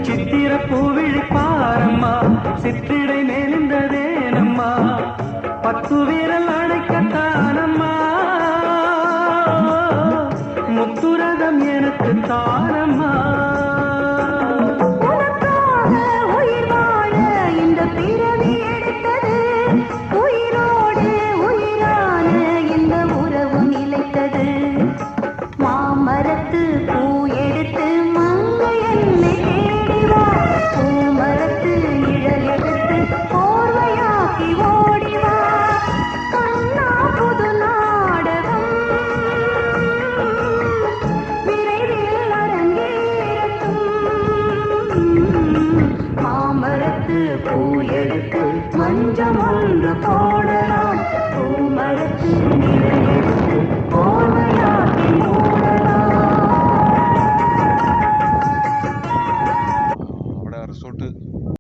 சித்திர பூவிழி பாரம்மா சிற்றிடை மேலிந்ததேனம்மா பத்து வீரல் அடைக்கத்தானம்மா முத்துரதம் எனக்கு தானம்மா பூ எடுத்து மஞ்சம் ஒன்று போடலாம் பூமரத்து